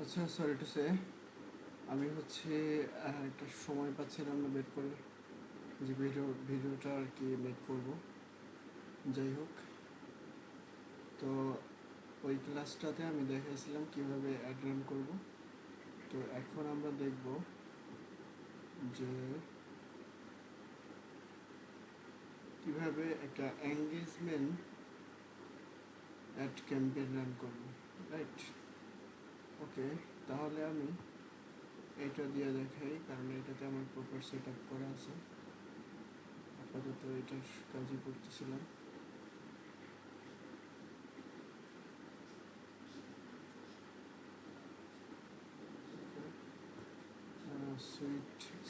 আচ্ছা, sorry to say, আমি হচ্ছে একটা সময় পাচ্ছিলাম না বের করে যে ভিডিওটা আর কি মেক করব। যাই হোক, তো ওই ক্লাসটাতে আমি দেখাইছিলাম কিভাবে অ্যাড রান করব। তো এখন আমরা দেখব যে কিভাবে একটা এঙ্গেজমেন্ট অ্যাড ক্যাম্পেইন রান করব। রাইট, ওকে। তাহলে আমি এটা দিয়ে দেখাই, কারণ এটাতে আমার প্রপার সেট আপ করা আছে। আপাতত এটার কাজই করতেছিলাম।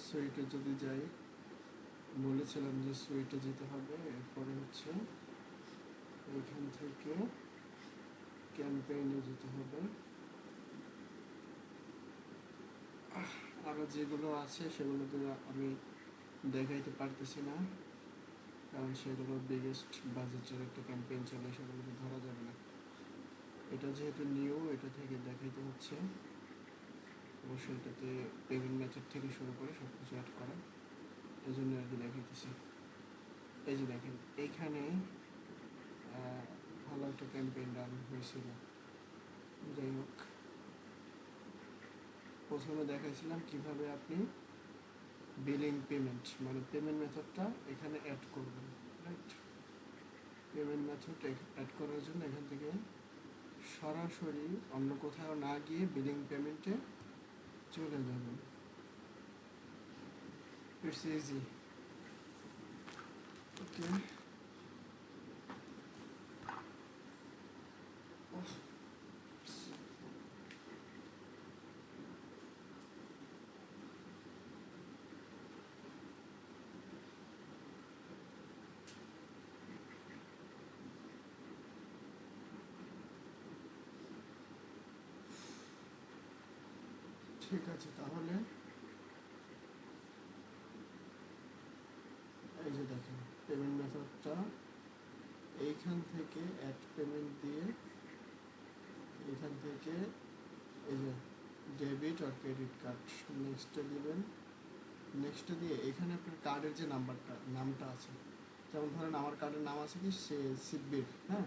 সুইটে যদি যাই, বলেছিলাম যে সুইটে যেতে হবে। এরপরে হচ্ছে এইখান থেকে ক্যাম্পেইনে যেতে হবে। আরও যেগুলো আছে সেগুলো তো আমি দেখাইতে পারতেছি না, কারণ সেগুলো বিগেস্ট বাজেটের একটা ক্যাম্পেইন চলে, সেগুলো তো ধরা যাবে না। এটা যেহেতু নিউ, এটা থেকে দেখাইতে হচ্ছে। অবশ্যই এটাতে পেমেন্ট মেথড থেকে শুরু করে সব কিছু অ্যাড করা, এই জন্য আর কি দেখাইতেছি। এই যে দেখেন, এইখানে ভালো একটা ক্যাম্পেইন রান হয়েছিল। যাই হোক, প্রথমে দেখাইছিলাম কিভাবে আপনি বিলিং পেমেন্ট মানে পেমেন্ট মেথডটা এখানে অ্যাড করবেন। রাইট, পেমেন্ট মেথড অ্যাড করার জন্য এখান থেকে সরাসরি অন্য কোথাও না গিয়ে বিলিং পেমেন্টে চলে যাবেন। It's easy. ওকে, ঠিক আছে। তাহলে এই যে দেখেন, পেমেন্ট মেথডটা এইখান থেকে অ্যাড পেমেন্ট দিয়ে এইখান থেকে এই যে ডেবিট আর ক্রেডিট কার্ড নেক্সটে দিবেন। নেক্সটে দিয়ে এখানে আপনার কার্ডের যে নামটা আছে, যেমন ধরেন আমার কার্ডের নাম আছে কি সে সিব্বির, হ্যাঁ।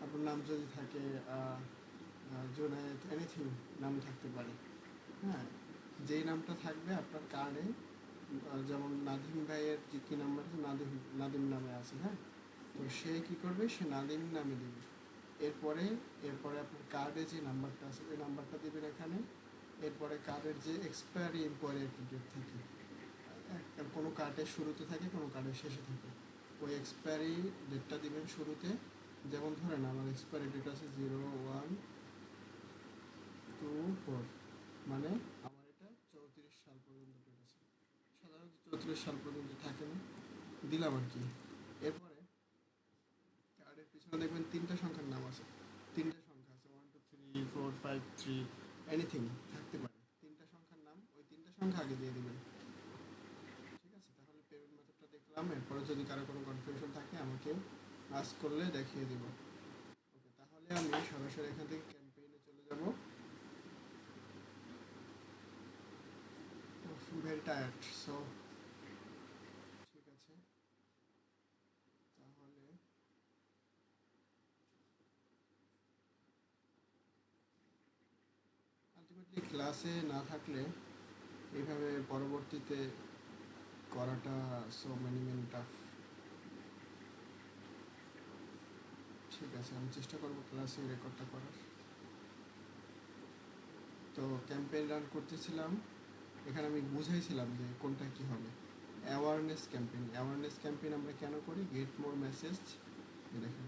আপনার নাম যদি থাকে জুনায়েদ, এনিথিং নাম থাকতে পারে, হ্যাঁ। যেই নামটা থাকবে আপনার কার্ডে, যেমন নাদিম ভাইয়ের যে কী নাম্বার আছে, নাদিম নাদিম নামে আছে, হ্যাঁ। তো সে কী করবে, সে নাদিম নামে দেবে। এরপরে এরপরে আপনার কার্ডে যে নাম্বারটা আছে ওই নাম্বারটা দেবেন এখানে। এরপরে কার্ডের যে এক্সপায়ারি ইম্পোরিয়াটি ডেট থাকে, কোনো কার্ডের শুরুতে থাকে, কোনো কার্ডের শেষে থাকে, ওই এক্সপায়ারি ডেটটা দিবেন শুরুতে। যেমন ধরেন আমার এক্সপায়ারি ডেট আছে 0124, মানে আমার এটা 34 সাল পর্যন্ত ডেট আছে। সাধারণত 34 সাল পর্যন্ত থাকে না, দিলাম আর কি। এরপরে কার্ডের পিছনে দেখবেন তিনটা সংখ্যার নাম আছে, তিনটা সংখ্যা আছে, 1 2 3 4 5 3, এনিথিং থাকতে পারে। তিনটা সংখ্যার নাম, ওই তিনটা সংখ্যা আগে দিয়ে দেবেন। ঠিক আছে, তাহলে পেমেন্ট মেথডটা দেখলাম। এরপরে যদি কারো কোনো কনফিউশন থাকে আমাকে আস্ক করলে দেখিয়ে দেব। ওকে, তাহলে আমি সরাসরি এখান থেকে ক্যাম্পেইনে চলে যাব। ভেরি টায়ার্ড, সো ঠিক আছে। তাহলে আলটিমেটলি ক্লাসে না থাকলে এইভাবে পরবর্তীতে করাটা সো মেনি টাফ। ঠিক আছে, আমি চেষ্টা করবো ক্লাসে রেকর্ডটা করার। তো ক্যাম্পেইন রান করতেছিলাম, এখানে আমি বুঝাইছিলাম যে কোনটা কি হবে। অ্যাওয়ারনেস ক্যাম্পেইন আমরা কেন করি? গেট মোর মেসেজ, দেখেন,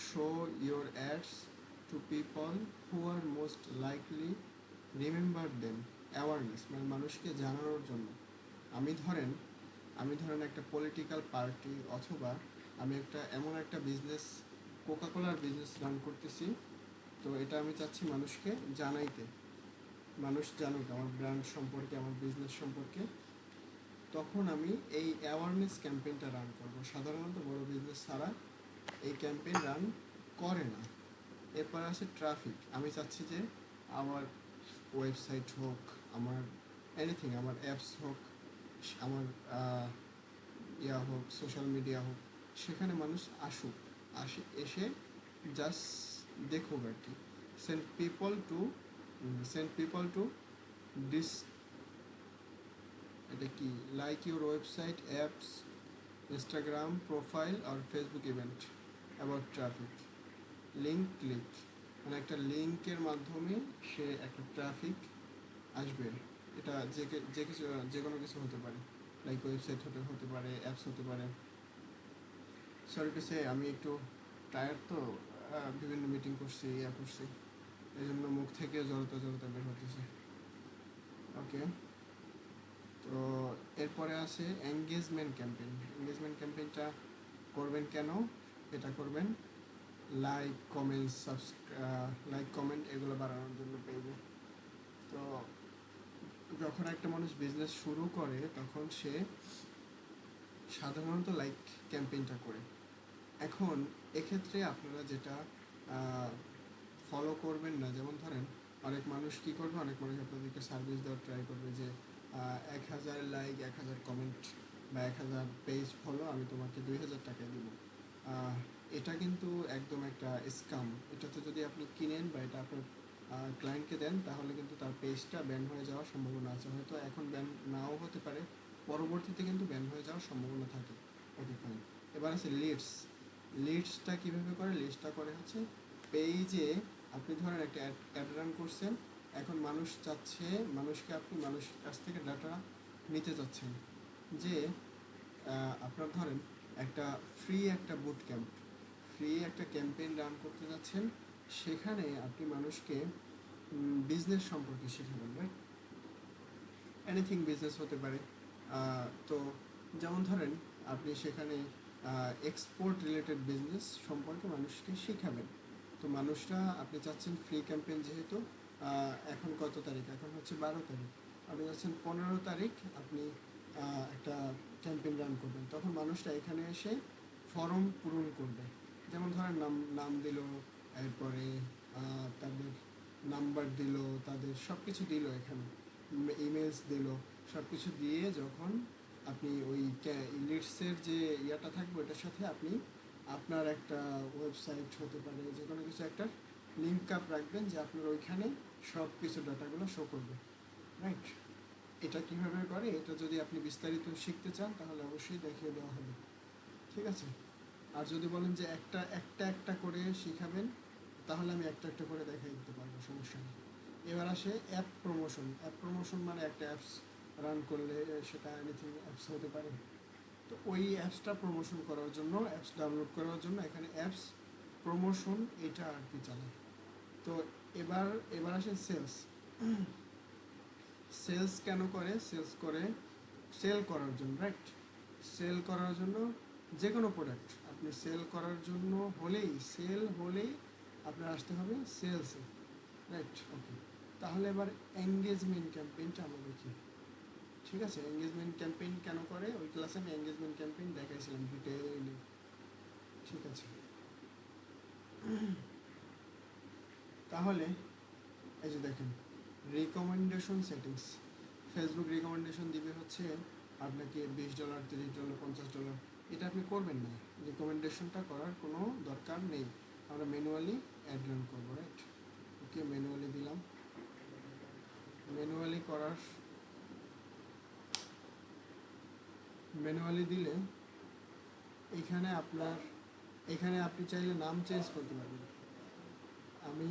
show your ads to people who are most likely remember them. Awareness মানে মানুষকে জানানোর জন্য। আমি ধরেন আমি ধরেন একটা পলিটিক্যাল পার্টি, অথবা আমি একটা এমন একটা বিজনেস, কোকাকোলার বিজনেস রান করতেছি। তো এটা আমি চাচ্ছি মানুষকে জানাইতে, মানুষ জানুক আমার ব্র্যান্ড সম্পর্কে, আমার বিজনেস সম্পর্কে। তখন আমি এই অ্যাওয়ারনেস ক্যাম্পেইনটা রান করব। সাধারণত বড় বিজনেস ছাড়া এই ক্যাম্পেইন রান করে না। এরপর আসে ট্রাফিক। আমি চাচ্ছি যে আমার ওয়েবসাইট হোক, আমার এনিথিং, আমার অ্যাপস হোক, আমার ইয়া হোক, সোশ্যাল মিডিয়া হোক, সেখানে মানুষ আসুক, এসে জাস্ট দেখুক আর কি। সেন্ড পিপল টু দিস, এটা কি, like your website, apps, Instagram profile আর Facebook event about traffic, link click, মানে একটা লিঙ্কের মাধ্যমে সে একটা ট্রাফিক আসবে। এটা যে কোনো কিছু হতে পারে, লাইক ওয়েবসাইট হতে পারে, অ্যাপস হতে পারে। সরি টু সে, আমি একটু টায়ার্ড তো, বিভিন্ন মিটিং করছি, করছি, এই জন্য মুখ থেকে জড়তা জড়তা বের হতেছে। ওকে, তো এরপরে আছে এঙ্গেজমেন্ট ক্যাম্পেইন। এঙ্গেজমেন্ট ক্যাম্পেইনটা করবেন কেন? এটা করবেন লাইক কমেন্ট এগুলো বাড়ানোর জন্য পেজে। তো যখন একটা মানুষ বিজনেস শুরু করে তখন সে সাধারণত লাইক ক্যাম্পেইনটা করে। এখন এক্ষেত্রে আপনারা যেটা ফলো করবেন না, যেমন ধরেন অনেক মানুষ কী করবে, অনেক মানুষ আপনাদেরকে সার্ভিস দেওয়ার ট্রাই করবে যে 1000 লাইক, 1000 কমেন্ট বা 1000 পেজ ফলো, আমি তোমাকে 2000 টাকা দিব। এটা কিন্তু একদম একটা স্ক্যাম। এটাতে যদি আপনি কিনেন বা এটা আপনার ক্লায়েন্টকে দেন, তাহলে কিন্তু তার পেজটা ব্যান হয়ে যাওয়ার সম্ভাবনা আছে। হয়তো এখন ব্যান নাও হতে পারে, পরবর্তীতে কিন্তু ব্যান হয়ে যাওয়ার সম্ভাবনা থাকে। Okay fine. এবার আছে লিডসটা কীভাবে করে? লিডসটা করে হচ্ছে পেজে আপনি ধরেন একটা অ্যাড রান করছেন, এখন মানুষ চাচ্ছে, মানুষের কাছ থেকে ডাটা নিতে চাচ্ছেন, যে আপনার ধরেন একটা বুট ক্যাম্প, একটা ক্যাম্পেইন রান করতে যাচ্ছেন, সেখানে আপনি মানুষকে বিজনেস সম্পর্কে শেখাবেন, রাইট? এনিথিং বিজনেস হতে পারে। তো যেমন ধরেন আপনি সেখানে এক্সপোর্ট রিলেটেড বিজনেস সম্পর্কে মানুষকে শেখাবেন। তো মানুষরা, আপনি চাচ্ছেন ফ্রি ক্যাম্পেইন, যেহেতু এখন কত তারিখ, এখন হচ্ছে 12 তারিখ, আপনি চাচ্ছেন 15 তারিখ আপনি একটা ক্যাম্পেইন রান করবেন, তখন মানুষরা এখানে এসে ফর্ম পূরণ করবে। যেমন ধরেন নাম দিল, এরপরে তাদের নাম্বার দিল, তাদের সব কিছু দিল, এখানে ইমেলস দিল, সব কিছু দিয়ে যখন আপনি ওই লিডসের যে ইয়াটা থাকবে ওটার সাথে আপনি আপনার একটা ওয়েবসাইট হতে পারে, যে কোনো কিছু একটা লিঙ্ক আপ রাখবেন, যে আপনার ওইখানে সব কিছু ডাটাগুলো শো করবে, রাইট? এটা কীভাবে করে, এটা যদি আপনি বিস্তারিত শিখতে চান তাহলে অবশ্যই দেখিয়ে দেওয়া হবে, ঠিক আছে? আর যদি বলেন যে একটা করে শিখাবেন, তাহলে আমি একটা করে দেখাই দিতে পারবো, সমস্যা নেই। এবার আসে অ্যাপ প্রমোশন মানে একটা অ্যাপস রান করলে সেটা এনিথিং অ্যাপস হতে পারে। তো ওই অ্যাপসটা প্রমোশন করার জন্য, অ্যাপস ডাউনলোড করার জন্য এখানে অ্যাপস প্রমোশন এটা আর কি চালায়। তো এবার আসে সেলস কেন করে? সেল করার জন্য, রাইট? সেল করার জন্য যে কোনো প্রোডাক্ট আপনি সেল করার জন্য হলেই আপনার আসতে হবে সেলসে, রাইট? ওকে, তাহলে এবার এঙ্গেজমেন্ট ক্যাম্পেইনটা আমরা দেখি, ঠিক আছে? এঙ্গেজমেন্ট ক্যাম্পেইন কেন করে, ওই ক্লাসে আমি এঙ্গেজমেন্ট ক্যাম্পেইন দেখাইছিলাম ডিটেইলে, ঠিক আছে? তাহলে এই যে দেখেন, রিকমেন্ডেশন সেটিংস, ফেসবুক রিকমেন্ডেশন দিবে হচ্ছে আপনাকে $20, $30, $50, এটা আপনি করবেন না। রিকমেন্ডেশনটা করার কোনো দরকার নেই, আমরা ম্যানুয়ালি অ্যাড রান করবো, রাইট? ওকে, ম্যানুয়ালি দিলাম। ম্যানুয়ালি দিলে এখানে আপনি চাইলে নাম চেঞ্জ করতে পারবেন। আমি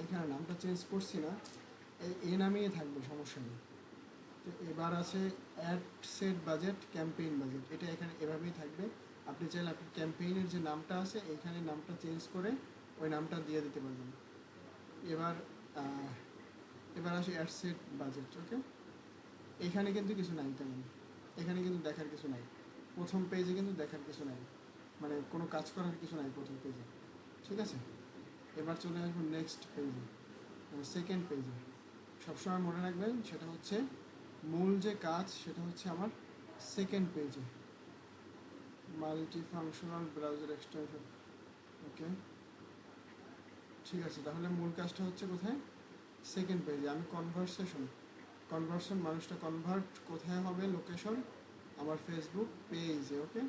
এখানে নামটা চেঞ্জ করছি না, এই নামেই থাকবে, সমস্যা নেই। তো এবার আছে ad set budget, campaign budget, এটা এখানে এভাবেই থাকবে। আপনি চাইলে আপনার ক্যাম্পেইনের যে নামটা আছে এইখানে নামটা চেঞ্জ করে ওই নামটা দিয়ে দিতে পারবেন। এবার আসে অ্যাড সেট বাজেট। ওকে, এখানে কিন্তু কিছু নাই তেমন, এখানে কিন্তু দেখার কিছু নাই, প্রথম পেজে কিন্তু দেখার কিছু নাই, মানে কোনো কাজ করার কিছু নাই প্রথম পেজে, ঠিক আছে? এবার চলে আসবো নেক্সট পেজে, সেকেন্ড পেজে। সবসময় মনে রাখবেন সেটা হচ্ছে মূল যে কাজ সেটা হচ্ছে আমার সেকেন্ড পেজে, মাল্টি ফাংশনাল ব্রাউজার এক্সটেনশন। ওকে, ঠিক আছে, তাহলে মূল কাজটা হচ্ছে কোথায়? সেকেন্ড পেজে আমি কনভার্সন মানুষটা কনভার্ট কোথায় হবে, লোকেশন আমার ফেসবুক পেজে। ওকে,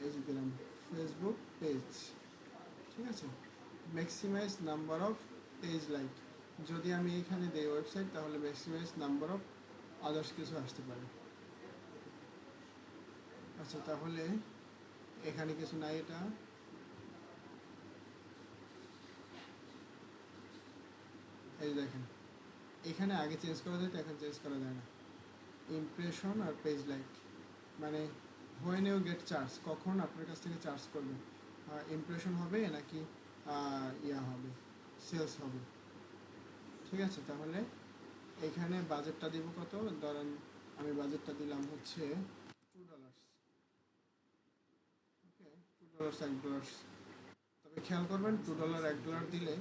এই যে দিলাম ফেসবুক পেজ, ঠিক আছে। Maximize number of page like, যদি আমি এখানে দিই ওয়েবসাইট, তাহলে ম্যাক্সিমাইজ নাম্বার অফ আদার্স কিছু আসতে পারে। আচ্ছা, তাহলে এখানে কিছু নাই, এটা এই দেখেন এখানে আগে চেঞ্জ করা যায়, তো এখন চেঞ্জ করা যায় না। ইমপ্রেশন আর পেজ লাইক মানে হোয়েন ইউ গেট চার্জ, কখন আপনার কাছ থেকে চার্জ করবে, ইমপ্রেশন হবে নাকি ইয়া হবে, সেলস হবে। ঠিক আছে, তাহলে এখানে বাজেটটা দিব কত, ধরেন আমি বাজেটটা দিলাম হচ্ছে $2। ওকে, $2 $1। তবে খেয়াল করবেন $2 $1 দিলে,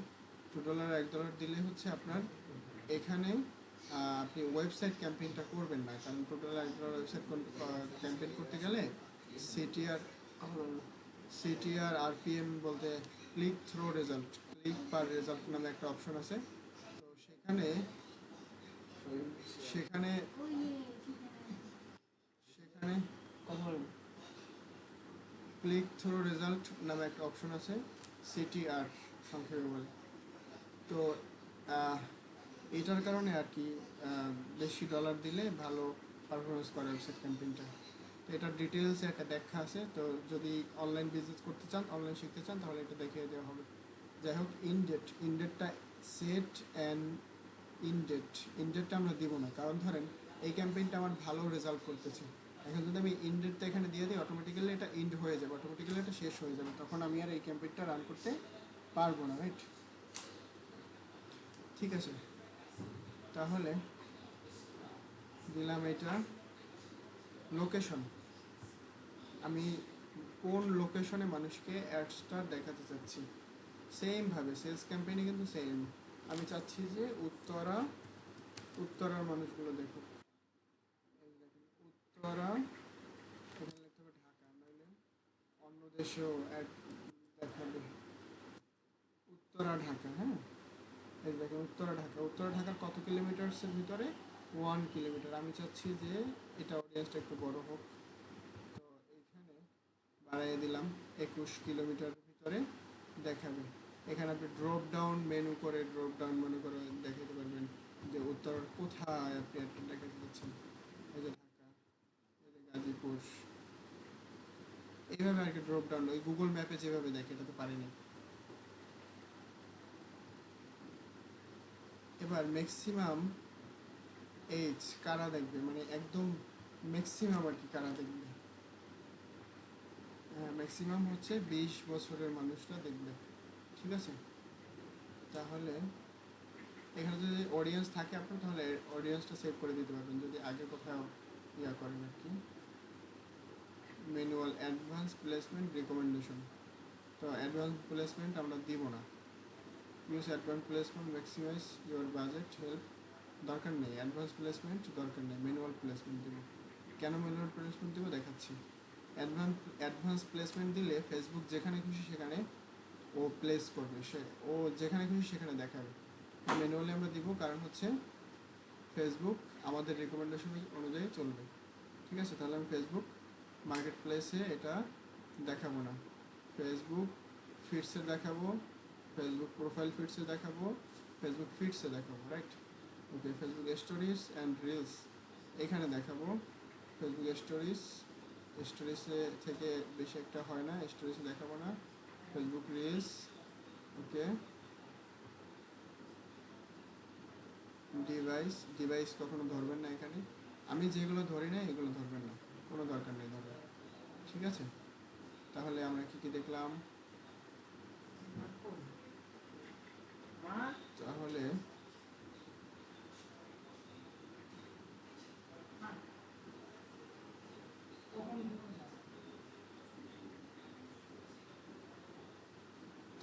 $2 $1 দিলে হচ্ছে আপনার এখানে আপনি ওয়েবসাইট ক্যাম্পেইনটা করবেন না, কারণ $2 $1 ওয়েবসাইট ক্যাম্পেইন করতে গেলে সিটিআর আরপিএম বলতে ক্লিক থ্রো রেজাল্ট, ক্লিক পার রেজাল্ট নামে একটা অপশন আছে। তো সেখানে সেখানে সেখানে ক্লিক থ্রো রেজাল্ট নামে একটা অপশন আছে, সিটিআর সংক্ষেপে বলে। তো এটার কারণে আর কি বেশি ডলার দিলে ভালো পারফরমেন্স করে ওয়েবসাইট ক্যাম্পেইনটা। তো এটার ডিটেলসে একটা ব্যাখ্যা আছে, তো যদি অনলাইন বিজনেস করতে চান, অনলাইন শিখতে চান, তাহলে এটা দেখিয়ে দেওয়া হবে। যাই হোক, ইনডেটটা সেট অ্যান্ড ইনডেটটা আমরা দিব না, কারণ ধরেন এই ক্যাম্পেইনটা আমার ভালো রেজাল্ট করতেছে, এখন যদি আমি ইনডেটটা এখানে দিয়ে দিই, অটোমেটিক্যালি এটা ইন্ড হয়ে যাবে, অটোমেটিক্যালি এটা শেষ হয়ে যাবে, তখন আমি আর এই ক্যাম্পেইনটা রান করতে পারবো না, রাইট? ঠিক আছে, তাহলে দিলাম এটা লোকেশন, আমি কোন লোকেশনে মানুষকে অ্যাডসটা দেখাতে চাচ্ছি। সেমভাবে সেলস ক্যাম্পেইনে কিন্তু সেম, আমি চাচ্ছি যে উত্তরার মানুষগুলো দেখুক। উত্তরা, এখানে লিখতে হবে ঢাকা, নইলে অন্য দেশেও অ্যাড দেখাবে। উত্তরা ঢাকা, হ্যাঁ, এই দেখেন উত্তরা ঢাকার কত কিলোমিটার্সের ভিতরে, 1 কিলোমিটার। আমি চাচ্ছি যে এটা অডিয়েন্সটা একটু বড় হোক, তো এইখানে বাড়াইয়ে দিলাম 21 কিলোমিটার ভিতরে দেখাবে। এখানে আপনি ড্রপ ডাউন মেনু করে দেখাতে পারবেন যে উত্তর কোথায় আপনি একটা দেখাতে পাচ্ছেন, এই যে ঢাকা, এই যে গাজীপুর, এইভাবে আর কি ড্রপ ডাউন, ওই গুগল ম্যাপে যেভাবে দেখে, এটা তো পারিনি। এবার ম্যাক্সিমাম এজ কারা দেখবে, মানে একদম ম্যাক্সিমাম আর কি কারা দেখবে, হ্যাঁ ম্যাক্সিমাম হচ্ছে 20 বছরের মানুষরা দেখবে। ঠিক আছে, তাহলে এখানে যদি অডিয়েন্স থাকে আপনার, তাহলে অডিয়েন্সটা সেভ করে দিতে পারবেন, যদি আগে কোথাও ইয়া করেন আর কি। ম্যানুয়াল অ্যাডভান্স প্লেসমেন্ট রিকমেন্ডেশন, তো অ্যাডভান্স প্লেসমেন্ট আমরা দিব না। Use advance placement maximize your budget help, দরকার নেই অ্যাডভান্স প্লেসমেন্ট, দরকার নেই, ম্যানুয়াল প্লেসমেন্ট দেবো। কেন ম্যানুয়াল প্লেসমেন্ট দেবো দেখাচ্ছি। অ্যাডভান্স প্লেসমেন্ট দিলে ফেসবুক যেখানে খুশি সেখানে ও প্লেস করবে, ও যেখানে খুশি সেখানে দেখাবে। ম্যানুয়ালি আমরা দিব, কারণ হচ্ছে ফেসবুক আমাদের রেকমেন্ডেশন অনুযায়ী চলবে। ঠিক আছে, তাহলে আমি ফেসবুক মার্কেট প্লেসে এটা দেখাবো না, ফেসবুক ফিডসে দেখাবো, ফেসবুক প্রোফাইল ফিডসে দেখাবো, ফেসবুক ফিডসে দেখাবো, right? Okay, Facebook stories and reels এখানে দেখাবো। ফেসবুক স্টোরিজে থেকে বেশি একটা হয় না, স্টোরিজে দেখাবো না। ফেসবুক রিলস, ওকে। ডিভাইস কখনো ধরবেন না এখানে, আমি যেগুলো ধরি না এগুলো ধরবেন না, কোনো দরকার নেই ধরবেন। ঠিক আছে, তাহলে আমরা কি কি দেখলাম, তাহলে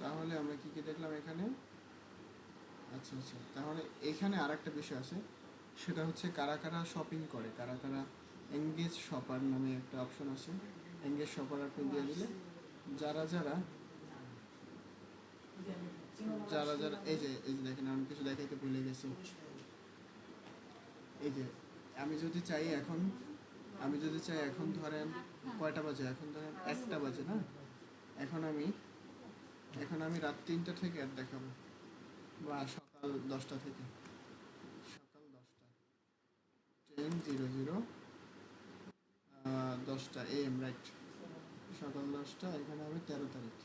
তাহলে আমরা কি কি দেখলাম এখানে। আচ্ছা আচ্ছা, তাহলে এখানে আর একটা বিষয় আছে, সেটা হচ্ছে কারা কারা শপিং করে, কারা কারা এঙ্গেজ শপার নামে একটা অপশন আছে। এঙ্গেজ শপার আপনি দিয়ে দিলে যারা যারা যারা যারা এই যে দেখেন আমি কিছু দেখাইতে ভুলে গেছি। এই যে আমি যদি চাই এখন ধরেন কয়টা বাজে, এখন ধরেন 1টা বাজে না, এখন আমি রাত 3টা থেকে অ্যাড দেখাবো, বা সকাল 10টা থেকে, সকাল 10টা 10:00 10টা AM, রাইট, সকাল 10টা, এখানে আমি 13 তারিখ,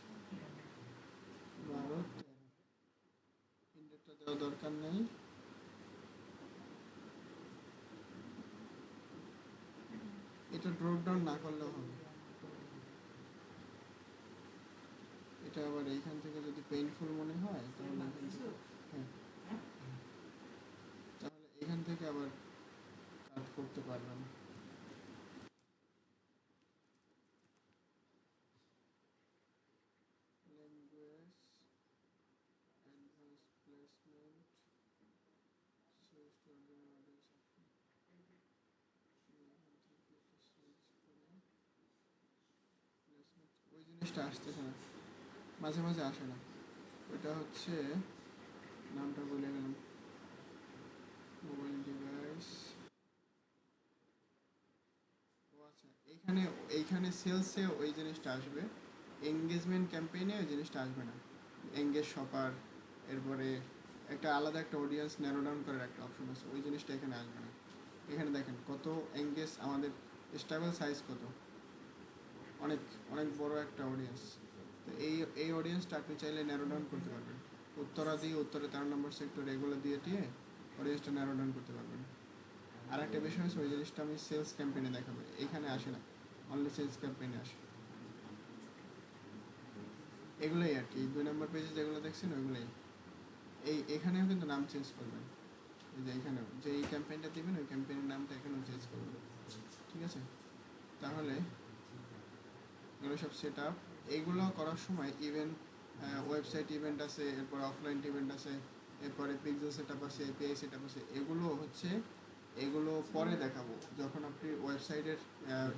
12-13, ইন্ডেটটা দেওয়া দরকার নেই। এটা ড্রপ ডাউন না করলেও হবে, এটা আবার এইখান থেকে যদি পেইনফুল মনে হয় তাহলে হ্যাঁ, তাহলে এখান থেকে আবার কাট করতে পারবেন। Language, advance placement, switch to audience, ওই জিনিসটা আসতেছে না, মাঝে মাঝে আসে না, ওইটা হচ্ছে, নামটা বলে গেলাম, মোবাইল ডিভাইস। ও আচ্ছা, এইখানে এইখানে সেলসে ওই জিনিসটা আসবে, এঙ্গেজমেন্ট ক্যাম্পেইনে ওই জিনিসটা আসবে না। এঙ্গেজ শপার, এরপরে একটা আলাদা একটা অডিয়েন্স ন্যারো ডাউন করার একটা অপশন আছে, ওই জিনিসটা এখানে আসবে না। এখানে দেখেন কত এঙ্গেজ, আমাদের স্টেবল সাইজ কত, অনেক অনেক বড় একটা অডিয়েন্স। তো এই অডিয়েন্সটা আপনি চাইলে ন্যারো ডাউন করতে পারবেন, উত্তরা দিয়ে, উত্তরে 13 নম্বর সেক্টর, এগুলো দিয়ে টিয়ে অডিয়েন্সটা ন্যারো ডাউন করতে পারবেন। আর একটা বিষয় হচ্ছে, ওই জিনিসটা আমি সেলস ক্যাম্পেইনে দেখাবো, এখানে আসে না, অনলি সেলস ক্যাম্পেইনে আসে। এগুলোই আর কি, 2 নম্বর পেজে যেগুলো দেখছেন ওইগুলোই। এখানেও কিন্তু নাম চেঞ্জ করবেন, এই যে এখানেও যে এই ক্যাম্পেইনটা দিবেন ওই ক্যাম্পেইনের নামটা এখানেও চেঞ্জ করবেন, ঠিক আছে? তাহলে এগুলো সব সেট আপ। এইগুলো করার সময় ইভেন্ট, ওয়েবসাইট ইভেন্ট আছে, এরপর অফলাইন ইভেন্ট আছে, এরপরে পিক্সেল সেট আপ আছে, এপিআই সেট আপ আছে, এগুলো পরে দেখাবো, যখন আপনি ওয়েবসাইটের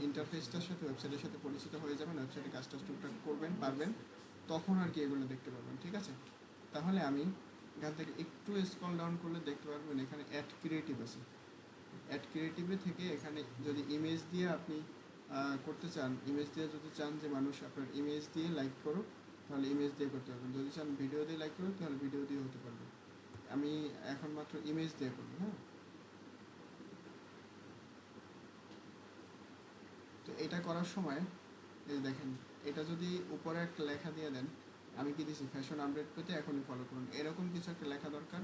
ইন্টারফেসটার সাথে, ওয়েবসাইটের সাথে পরিচিত হয়ে যাবেন, ওয়েবসাইটে কাজটা টুকটাক করবেন পারবেন, তখন আর কি এগুলো দেখতে পারবেন, ঠিক আছে? তাহলে আমি এখান থেকে একটু স্ক্রল ডাউন করলে দেখতে পারবেন এখানে অ্যাড ক্রিয়েটিভ আছে। অ্যাড ক্রিয়েটিভে থেকে এখানে যদি ইমেজ দিয়ে আপনি করতে চান, ইমেজ দিয়ে যদি চান যে মানুষ আপনার ইমেজ দিয়ে লাইক করুক, তাহলে ইমেজ দিয়ে করতে পারবেন, যদি চান ভিডিও দিয়ে লাইক করুক তাহলে ভিডিও দিয়ে হতে পারবে। আমি এখন মাত্র ইমেজ দিয়ে করবো, হ্যাঁ। তো এটা করার সময় এই দেখেন, এটা যদি উপরে একটা লেখা দিয়ে দেন, আমি কি দিছি, ফ্যাশন আপডেট পেতে এখনই ফলো করুন, এরকম কিছু একটা লেখা দরকার,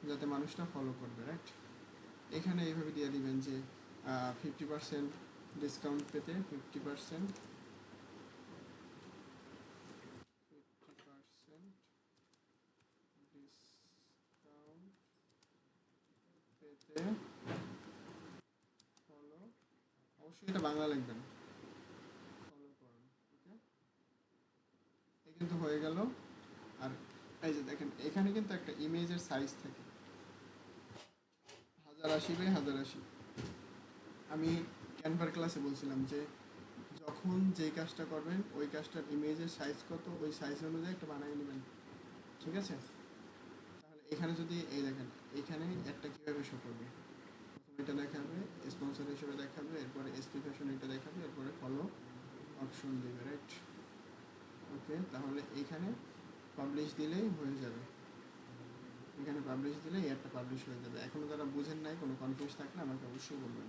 যাতে মানুষটা ফলো করবে, রাইট? এখানে এইভাবে দিয়ে দিবেন যে 50% ডিসকাউন্ট পেতে, 50% ডিসকাউন্ট পেতে ফলো, অবশ্যই এটা বাংলা লিখবেন, ফলো করুন, ওকে? এই কিন্তু হয়ে গেল। আর এই যে দেখেন, এখানে কিন্তু একটা ইমেজের সাইজ থাকে 1080x1080। আমি ক্যানভার ক্লাসে বলছিলাম যে যখন যেই কাজটা করবেন ওই কাজটার ইমেজের সাইজ কত, ওই সাইজ অনুযায়ী একটা বানিয়ে নেবেন, ঠিক আছে? তাহলে এখানে যদি এই দেখেন, এখানে একটা কীভাবে শো করবে, প্রথমে এটা দেখাবে, স্পন্সর হিসেবে দেখাবে, এরপরে এসপি ফ্যাশন এটা দেখাবে, এরপরে ফলো অপশন দেবে, রাইট? ওকে, তাহলে এইখানে পাবলিশ দিলেই হয়ে যাবে, এখানে পাবলিশ দিলেই একটা পাবলিশ হয়ে যাবে। এখনও যারা বুঝেন নাই, কোনো কনফিউজ থাকলে আমাকে অবশ্যই বলবেন।